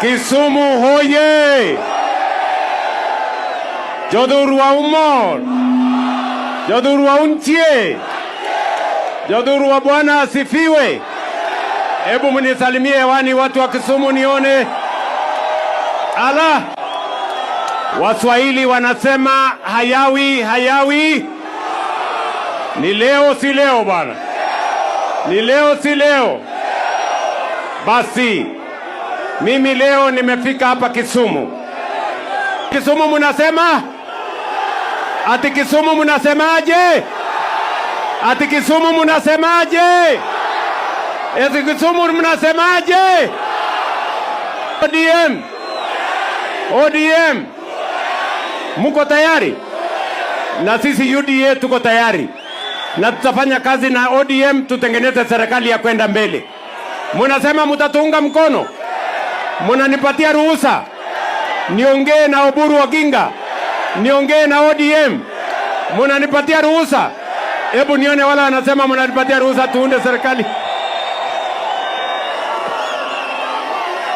Kisumu hoye! Jodhurwa umor! Jodhurwa untie! Jodhurwa Bwana asifiwe! Hebu mnisalimie hewani watu wa Kisumu nione. Ala! Waswahili wanasema hayawi hayawi. Ni leo si leo bwana. Ni leo si leo. Basi mimi leo nimefika hapa Kisumu. Kisumu mnasema? Ati Kisumu mnasemaje? Ati Kisumu mnasemaje? Ati Kisumu mnasemaje? ODM. ODM. Muko tayari? Na sisi UDA tuko tayari. Na tutafanya kazi na ODM tutengeneze serikali ya kwenda mbele. Munasema mutatuunga mkono? Munanipatia ruhusa niongee na Oburu Oginga? Niongee na ODM? Munanipatia ruhusa? Hebu nione wala wanasema munanipatia ruhusa tuunde serikali.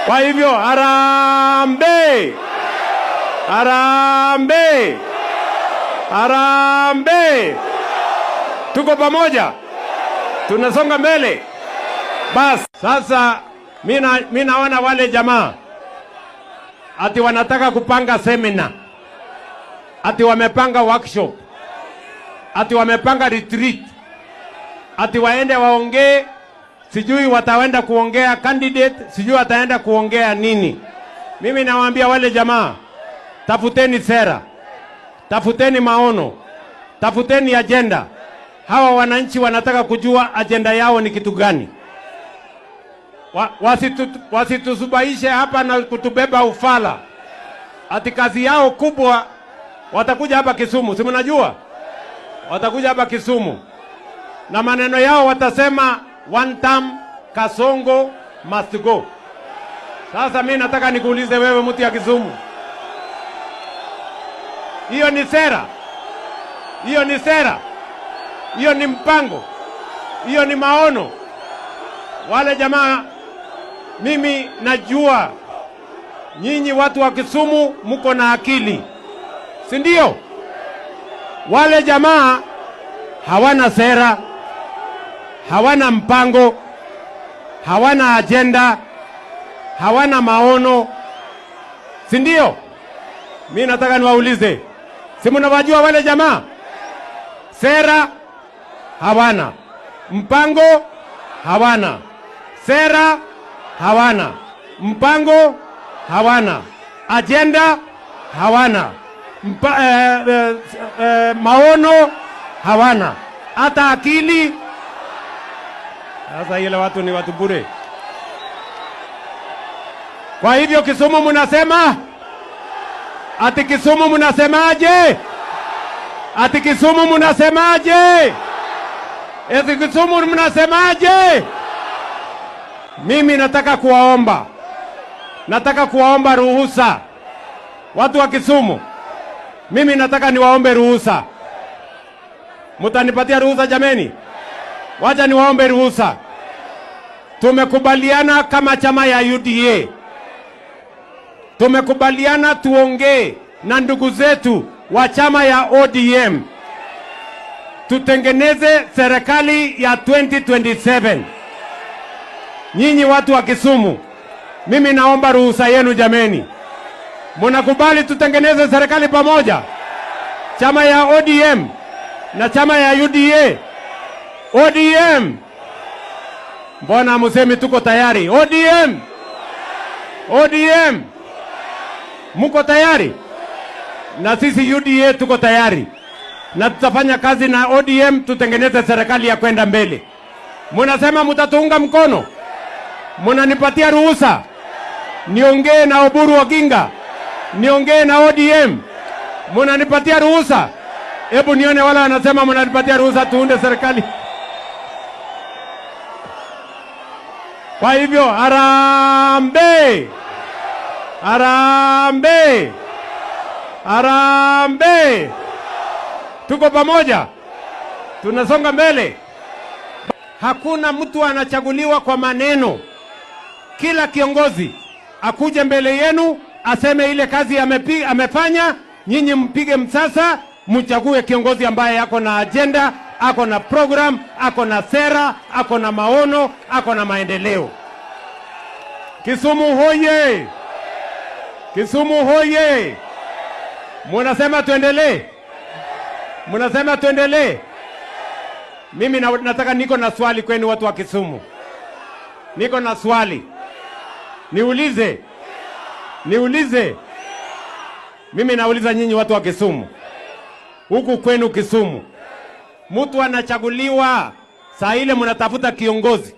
Kwa hivyo harambee! Harambee! Harambee! Tuko pamoja? Tunasonga mbele? Bas, sasa mimi naona wale jamaa ati wanataka kupanga seminar, ati wamepanga workshop, ati wamepanga retreat, ati waende waongee, sijui wataenda kuongea candidate, sijui wataenda kuongea nini. Mimi nawaambia wale jamaa, tafuteni sera, tafuteni maono, tafuteni agenda. Hawa wananchi wanataka kujua agenda yao ni kitu gani. Wasitusubaishe hapa na kutubeba ufala. Ati kazi yao kubwa watakuja hapa Kisumu. Si mnajua? Watakuja hapa Kisumu. Na maneno yao watasema one term Kasongo must go. Sasa mimi nataka nikuulize wewe mtu ya Kisumu. Hiyo ni sera? Hiyo ni sera? Hiyo ni mpango? Hiyo ni maono? Wale jamaa, mimi najua nyinyi watu wa Kisumu mko na akili, si ndio? Wale jamaa hawana sera, hawana mpango, hawana agenda, hawana maono, si ndio? Mimi nataka niwaulize, si mnawajua wale jamaa? Sera hawana, mpango hawana, sera hawana, mpango hawana, agenda hawana, maono hawana, hata akili. Sasa ile watu ni watu bure. Kwa hivyo Kisumu mnasema? Ati Kisumu mnasemaje? Ati Kisumu mnasemaje? Ati Kisumu mnasemaje? Mimi nataka kuwaomba ruhusa watu wa Kisumu. Mimi nataka niwaombe ruhusa. Mutanipatia ruhusa jameni? Wacha niwaombe ruhusa. Tumekubaliana kama chama ya UDA, tumekubaliana tuongee na ndugu zetu wa chama ya ODM tutengeneze serikali ya 2027. Nyinyi watu wa Kisumu, mimi naomba ruhusa yenu jameni. Mnakubali tutengeneze serikali pamoja? Chama ya ODM na chama ya UDA. ODM, mbona musemi tuko tayari? ODM, ODM, muko tayari? Na sisi UDA tuko tayari, na tutafanya kazi na ODM tutengeneze serikali ya kwenda mbele. Munasema mutatuunga mkono? Munanipatia ruhusa niongee na Oburu Oginga? Niongee na ODM? Munanipatia ruhusa? Hebu nione wala wanasema munanipatia ruhusa tuunde serikali. Kwa hivyo harambee! Harambee! Harambee! Tuko pamoja? Tunasonga mbele? Hakuna mtu anachaguliwa kwa maneno. Kila kiongozi akuje mbele yenu aseme ile kazi amefanya, nyinyi mpige msasa, mchague kiongozi ambaye ako na agenda, ako na program, ako na sera, ako na maono, ako na maendeleo. Kisumu hoye! Kisumu hoye! Munasema tuendelee? Munasema tuendelee? Mimi nataka, niko na swali kwenu watu wa Kisumu. Niko na swali. Niulize. Mimi nauliza nyinyi watu wa Kisumu. Huku kwenu Kisumu, mtu anachaguliwa saa ile mnatafuta kiongozi.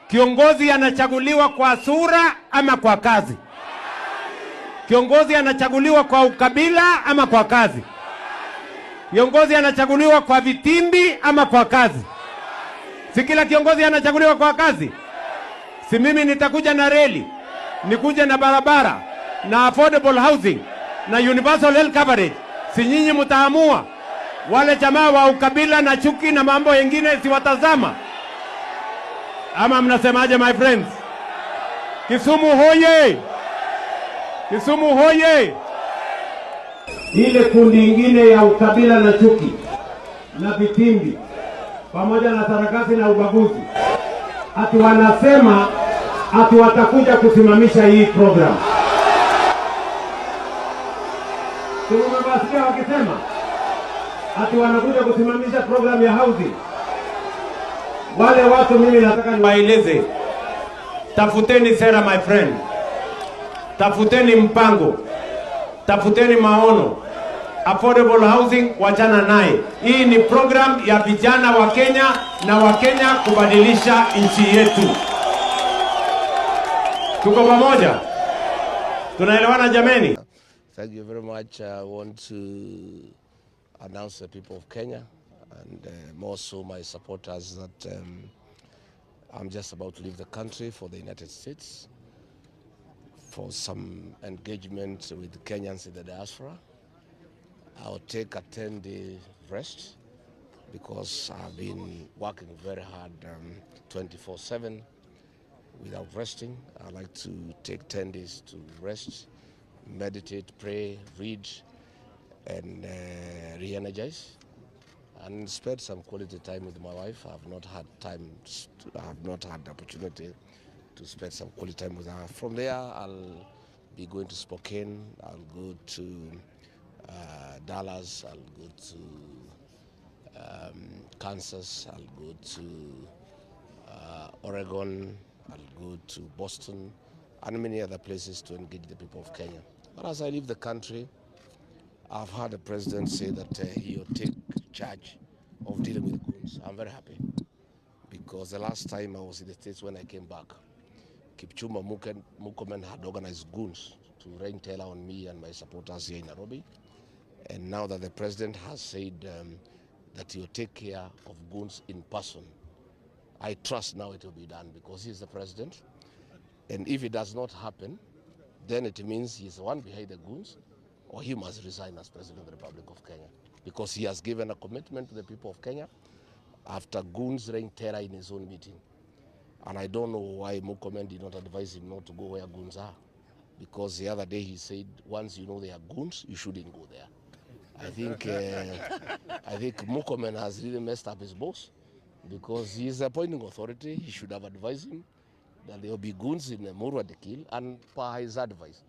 Kiongozi anachaguliwa kwa sura ama kwa kazi? Kiongozi anachaguliwa kwa ukabila ama kwa kazi? Kiongozi anachaguliwa kwa vitimbi ama kwa kazi? Si kila kiongozi anachaguliwa kwa kazi? Si mimi nitakuja na reli, nikuja na barabara, na affordable housing, na universal health coverage. Si nyinyi mtaamua? Wale jamaa wa ukabila na chuki na mambo mengine si watazama? Ama mnasemaje my friends? Kisumu hoye! Kisumu hoye! Ile kundi ingine ya ukabila na chuki na vitimbi pamoja na sarakasi na ubaguzi, ati wanasema ati watakuja kusimamisha hii program. Tumewasikia wakisema ati wanakuja kusimamisha program ya housing. Wale watu mimi nataka niwaeleze, tafuteni sera my friend, tafuteni mpango, tafuteni maono. Affordable housing wachana naye. Hii ni program ya vijana wa Kenya na wa Kenya kubadilisha nchi yetu. Tuko pamoja? Tunaelewana jameni? Thank you very much. I want to announce the people of Kenya and more so my supporters that I'm just about to leave the country for the United States for some engagement with the Kenyans in the diaspora. I'll take a 10-day rest because I've been working very hard 24/7 without resting. I like to take 10 days to rest, meditate, pray, read, and re-energize, and spend some quality time with my wife. I've not had the opportunity to spend some quality time with her. From there, I'll be going to Spokane. I'll go to Dallas. I'll go to Kansas. I'll go to Oregon. I'll go to Boston and many other places to engage the people of Kenya. But as I leave the country, I've heard the president say that he'll take charge of dealing with goons. I'm very happy because the last time I was in the States when I came back, Kipchumba Murkomen had organized goons to rain terror on me and my supporters here in Nairobi. And now that the president has said that he'll take care of goons in person, I trust now it will be done because he's the president. And if it does not happen, then it means he's the one behind the goons, or he must resign as president of the Republic of Kenya because he has given a commitment to the people of Kenya after goons rain terror in his own meeting. And I don't know why Murkomen did not advise him not to go where goons are, because the other day he said, once you know they are goons, you shouldn't go there. I think Murkomen has really messed up his boss because he is the appointing authority. He should have advised him that there will be goons in Emurua Dikirr, and per his advice,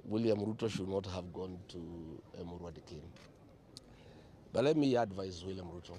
William Ruto should not have gone to Emurua Dikirr. But let me advise William Ruto.